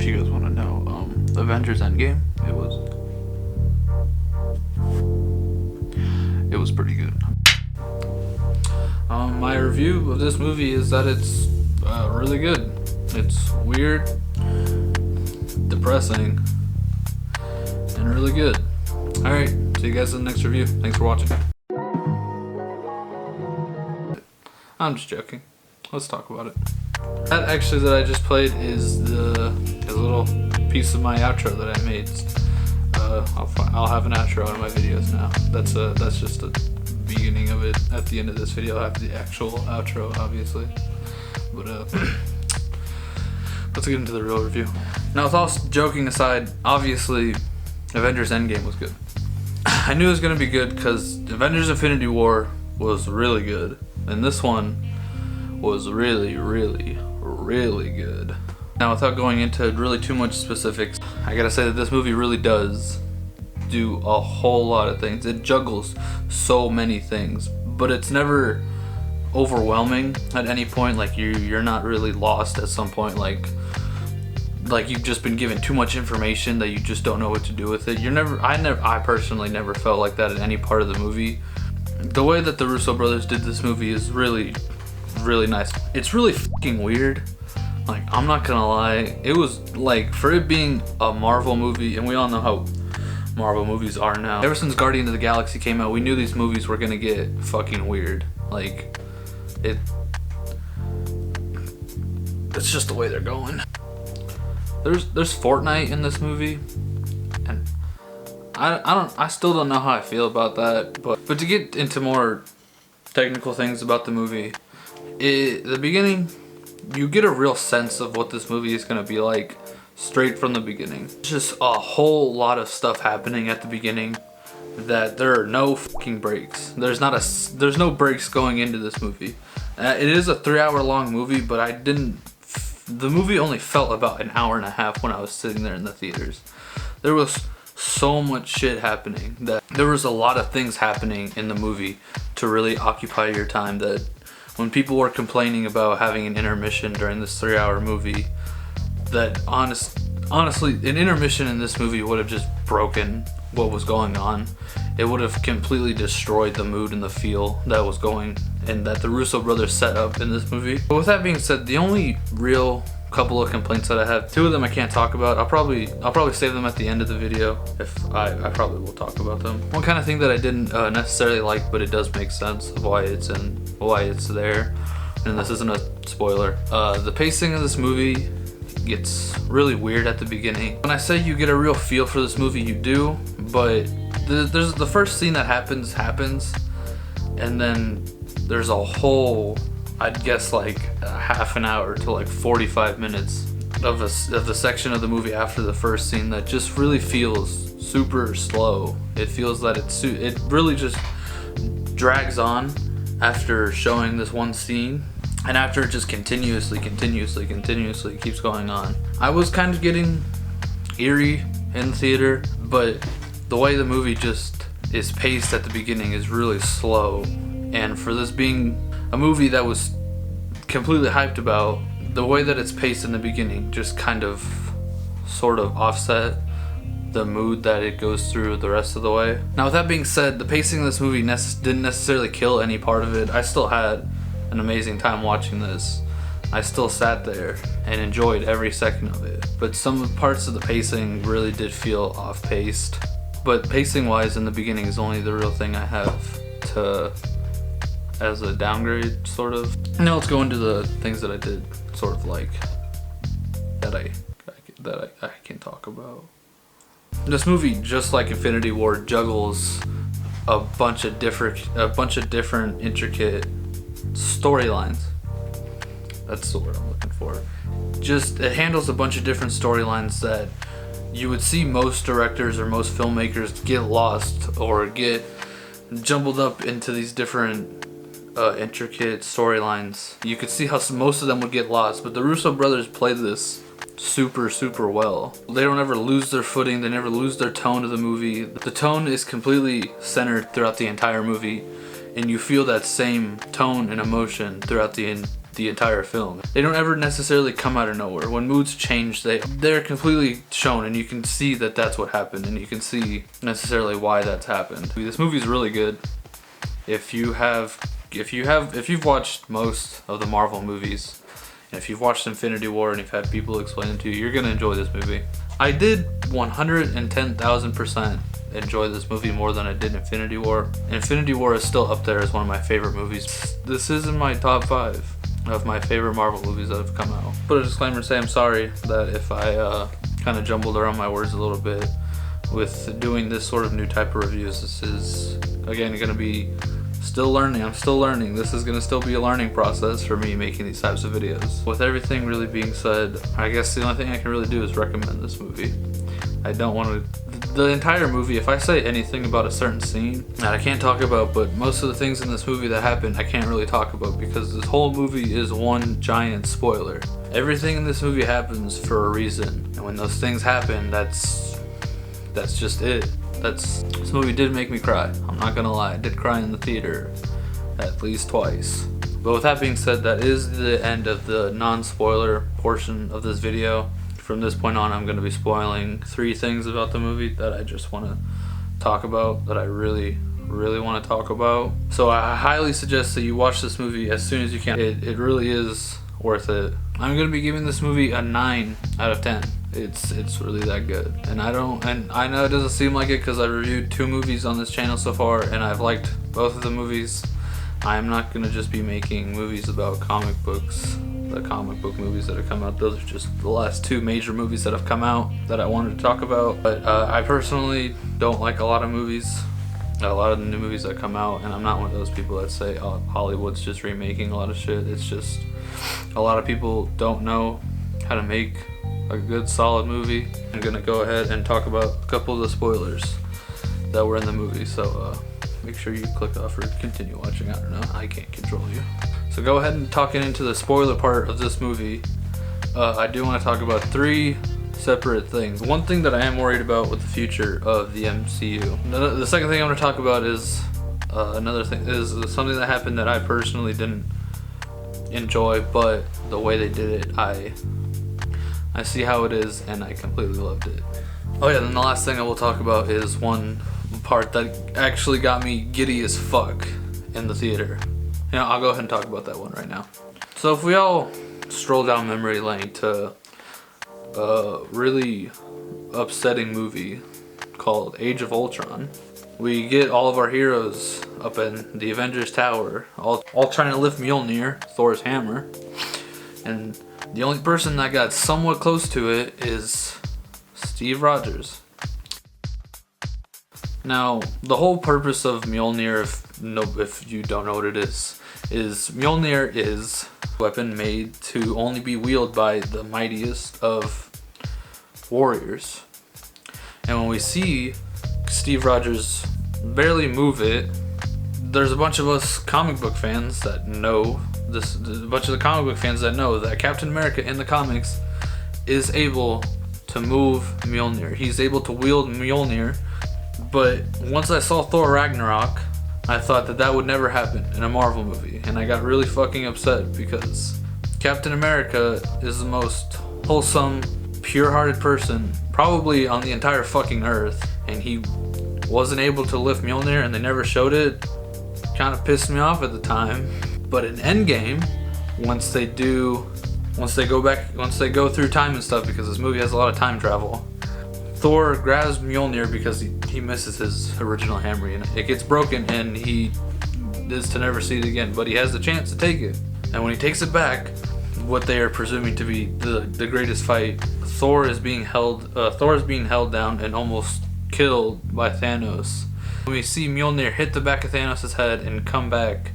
if you guys want to know, Avengers Endgame, it was pretty good. My review of this movie is that it's really good. It's weird, depressing, and really good. Alright, see you guys in the next review. Thanks for watching. I'm just joking. Let's talk about it. That actually that I just played is a little piece of my outro that I made. I'll have an outro in my videos now. That's just the beginning of it. At the end of this video, I'll have the actual outro, obviously. But let's get into the real review. Now, with all joking aside, obviously, Avengers Endgame was good. I knew it was gonna be good because Avengers Infinity War was really good, and this one was really, really, really good. Now, without going into really too much specifics, I gotta say that this movie really does do a whole lot of things. It juggles so many things, but it's never overwhelming at any point. Like you're not really lost at some point, like you've just been given too much information that you just don't know what to do with it. I personally never felt like that in any part of the movie. The way that the Russo brothers did this movie is really, really nice. It's really fucking weird. Like, I'm not gonna lie, it was like, for it being a Marvel movie, and we all know how Marvel movies are now. Ever since Guardians of the Galaxy came out, we knew these movies were gonna get fucking weird. Like, it's just the way they're going. There's Fortnite in this movie, and I still don't know how I feel about that. But to get into more technical things about the movie, the beginning, you get a real sense of what this movie is gonna be like straight from the beginning. There's just a whole lot of stuff happening at the beginning that there are no fucking breaks. There's no breaks going into this movie. It is a 3-hour long movie, but the movie only felt about an hour and a half when I was sitting there in the theaters. There was so much shit happening that there was a lot of things happening in the movie to really occupy your time, that when people were complaining about having an intermission during this 3-hour movie, that honestly, an intermission in this movie would have just broken what was going on. It would have completely destroyed the mood and the feel that was going and that the Russo brothers set up in this movie. But with that being said, the only real couple of complaints that I have, 2 of them I can't talk about. I'll probably save them at the end of the video. If I probably will talk about them. One kind of thing that I didn't necessarily like, but it does make sense of why it's there, and this isn't a spoiler. The pacing of this movie gets really weird at the beginning. When I say you get a real feel for this movie, you do, but there's the first scene that happens, and then there's a whole, I'd guess like a half an hour to like 45 minutes of the section of the movie after the first scene that just really feels super slow. It feels that it really just drags on after showing this one scene, and after it just continuously keeps going on. I was kind of getting eerie in the theater, but the way the movie just is paced at the beginning is really slow, and for this being a movie that was completely hyped about, the way that it's paced in the beginning just kind of sort of offset the mood that it goes through the rest of the way. Now, with that being said, the pacing of this movie didn't necessarily kill any part of it. I still had an amazing time watching this. I still sat there and enjoyed every second of it. But some parts of the pacing really did feel off-paced. But pacing-wise, in the beginning is only the real thing I have as a downgrade, sort of. Now let's go into the things that I did sort of like, that I can talk about. This movie, just like Infinity War, juggles a bunch of different intricate storylines. That's the word I'm looking for. It handles a bunch of different storylines that you would see most directors or most filmmakers get lost or get jumbled up into these different intricate storylines. You could see how most of them would get lost, but the Russo brothers played this super well. They don't ever lose their footing, they never lose their tone of the movie. The tone is completely centered throughout the entire movie, and you feel that same tone and emotion throughout the the entire film. They don't ever necessarily come out of nowhere. When moods change, they're completely shown, and you can see that that's what happened, and you can see necessarily why that's happened. This movie's really good. If you've watched most of the Marvel movies, and if you've watched Infinity War and you've had people explain it to you, you're gonna enjoy this movie. I did 110,000% enjoy this movie more than I did Infinity War. Infinity War is still up there as one of my favorite movies. This is in my top 5 of my favorite Marvel movies that have come out. Put a disclaimer and say I'm sorry that if I kind of jumbled around my words a little bit with doing this sort of new type of reviews. This is, again, gonna be still learning. I'm still learning. This is gonna still be a learning process for me making these types of videos. With everything really being said, I guess the only thing I can really do is recommend this movie. I don't want to, the entire movie, if I say anything about a certain scene that I can't talk about, but most of the things in this movie that happen I can't really talk about because this whole movie is one giant spoiler. Everything in this movie happens for a reason, and when those things happen, that's just it. This movie did make me cry. I'm not gonna lie, I did cry in the theater at least twice. But with that being said, that is the end of the non-spoiler portion of this video. From this point on, I'm gonna be spoiling 3 things about the movie that I just wanna talk about, that I really wanna talk about. So I highly suggest that you watch this movie as soon as you can. It really is worth it. I'm gonna be giving this movie a 9 out of 10. It's really that good. And I know it doesn't seem like it because I reviewed 2 movies on this channel so far and I've liked both of the movies. I'm not gonna just be making movies about comic books, the comic book movies that have come out. Those are just the last 2 major movies that have come out that I wanted to talk about. But I personally don't like a lot of movies, a lot of the new movies that come out, and I'm not one of those people that say, oh, Hollywood's just remaking a lot of shit. It's just a lot of people don't know how to make a good solid movie. I'm gonna go ahead and talk about a couple of the spoilers that were in the movie, so make sure you click off or continue watching. I don't know, I can't control you. So go ahead and talk into the spoiler part of this movie. I do want to talk about 3 separate things. One thing that I am worried about with the future of the MCU. The second thing I'm going to talk about is another thing, is something that happened that I personally didn't enjoy, but the way they did it, I see how it is and I completely loved it. Oh yeah, then the last thing I will talk about is one part that actually got me giddy as fuck in the theater. You know, I'll go ahead and talk about that one right now. So if we all stroll down memory lane to a really upsetting movie called Age of Ultron, we get all of our heroes up in the Avengers Tower, all trying to lift Mjolnir, Thor's hammer, and the only person that got somewhat close to it is Steve Rogers. Now, the whole purpose of Mjolnir, if you don't know what it is Mjolnir is a weapon made to only be wielded by the mightiest of warriors. And when we see Steve Rogers barely move it, there's a bunch of us comic book fans that know this, a bunch of the comic book fans that know that Captain America in the comics is able to move Mjolnir. He's able to wield Mjolnir. But once I saw Thor Ragnarok, I thought that would never happen in a Marvel movie, and I got really fucking upset because Captain America is the most wholesome, pure-hearted person probably on the entire fucking earth, and he wasn't able to lift Mjolnir and they never showed it. Kind of pissed me off at the time. But in Endgame, once they go through time and stuff, because this movie has a lot of time travel, Thor grabs Mjolnir because he misses his original hammer, and it gets broken and he is to never see it again, but he has the chance to take it. And when he takes it back, what they are presuming to be the greatest fight, Thor is being held down and almost killed by Thanos. When we see Mjolnir hit the back of Thanos' head and come back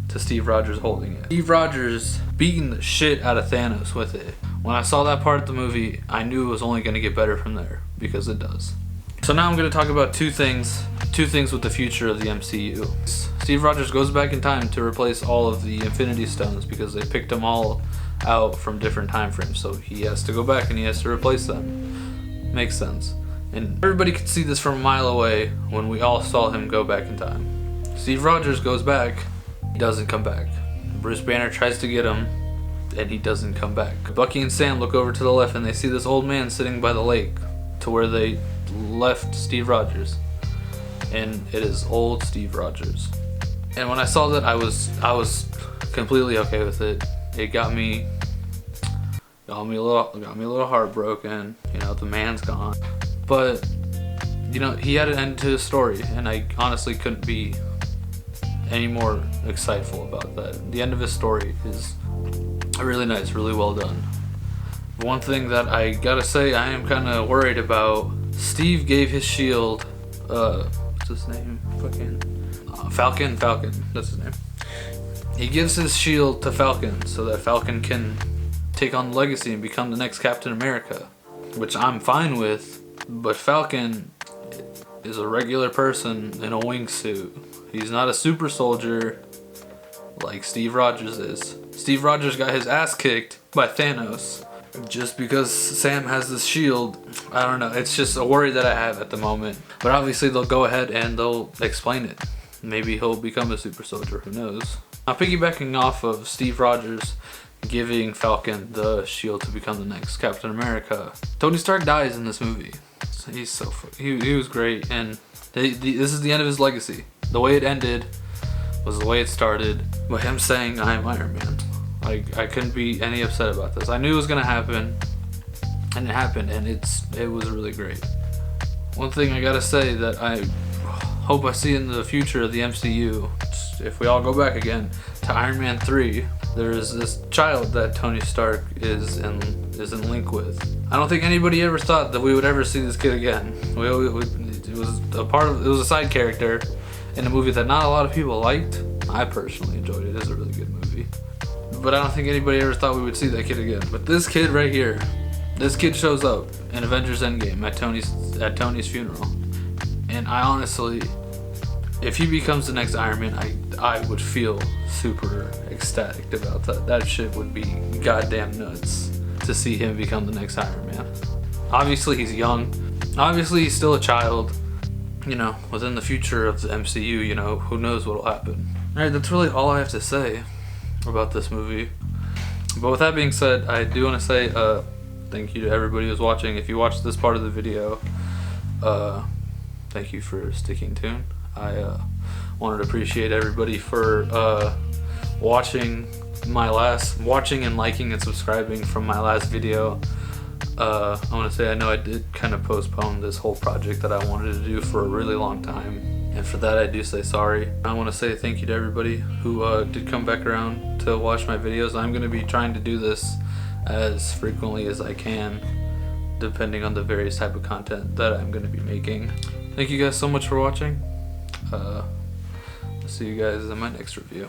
to Steve Rogers holding it. Steve Rogers beating the shit out of Thanos with it. When I saw that part of the movie, I knew it was only going to get better from there, because it does. So now I'm going to talk about two things with the future of the MCU. Steve Rogers goes back in time to replace all of the Infinity Stones because they picked them all out from different time frames, so he has to go back and he has to replace them. Makes sense. And everybody could see this from a mile away when we all saw him go back in time. Steve Rogers goes back, he doesn't come back. Bruce Banner tries to get him, and he doesn't come back. Bucky and Sam look over to the left and they see this old man sitting by the lake to where they left Steve Rogers. And it is old Steve Rogers. And when I saw that, I was completely okay with it. It got me a little heartbroken. You know, the man's gone. But you know, he had an end to his story, and I honestly couldn't be any more exciteful about that. The end of his story is really nice, really well done. One thing that I gotta say I am kind of worried about, Steve gave his shield, what's his name? Falcon, that's his name. He gives his shield to Falcon so that Falcon can take on the legacy and become the next Captain America, which I'm fine with, but Falcon is a regular person in a wingsuit. He's not a super soldier like Steve Rogers is. Steve Rogers got his ass kicked by Thanos. Just because Sam has this shield, I don't know, it's just a worry that I have at the moment. But obviously they'll go ahead and they'll explain it. Maybe he'll become a super soldier, who knows. Now, piggybacking off of Steve Rogers giving Falcon the shield to become the next Captain America, Tony Stark dies in this movie. He's so he was great, and this is the end of his legacy. The way it ended was the way it started, by him saying, "I'm Iron Man." I couldn't be any upset about this. I knew it was gonna happen, and it happened, and it was really great. One thing I gotta say that I hope I see in the future of the MCU, if we all go back again to Iron Man 3, there is this child that Tony Stark is in link with. I don't think anybody ever thought that we would ever see this kid again. It was a side character in a movie that not a lot of people liked. I personally enjoyed it. It's a really good movie. But I don't think anybody ever thought we would see that kid again. But this kid right here, this kid shows up in Avengers Endgame at Tony's funeral. And I honestly, if he becomes the next Iron Man, I would feel super ecstatic about that. That shit would be goddamn nuts to see him become the next Iron Man. Obviously he's young. Obviously he's still a child. You know, within the future of the MCU, you know, who knows what'll happen. Alright, that's really all I have to say about this movie. But with that being said, I do want to say thank you to everybody who's watching. If you watched this part of the video, thank you for sticking tuned. I wanted to appreciate everybody for watching and liking and subscribing from my last video. I want to say I know I did kind of postpone this whole project that I wanted to do for a really long time, and for that I do say sorry. I want to say thank you to everybody who did come back around to watch my videos. I'm going to be trying to do this as frequently as I can, depending on the various type of content that I'm going to be making. Thank you guys so much for watching. I'll see you guys in my next review.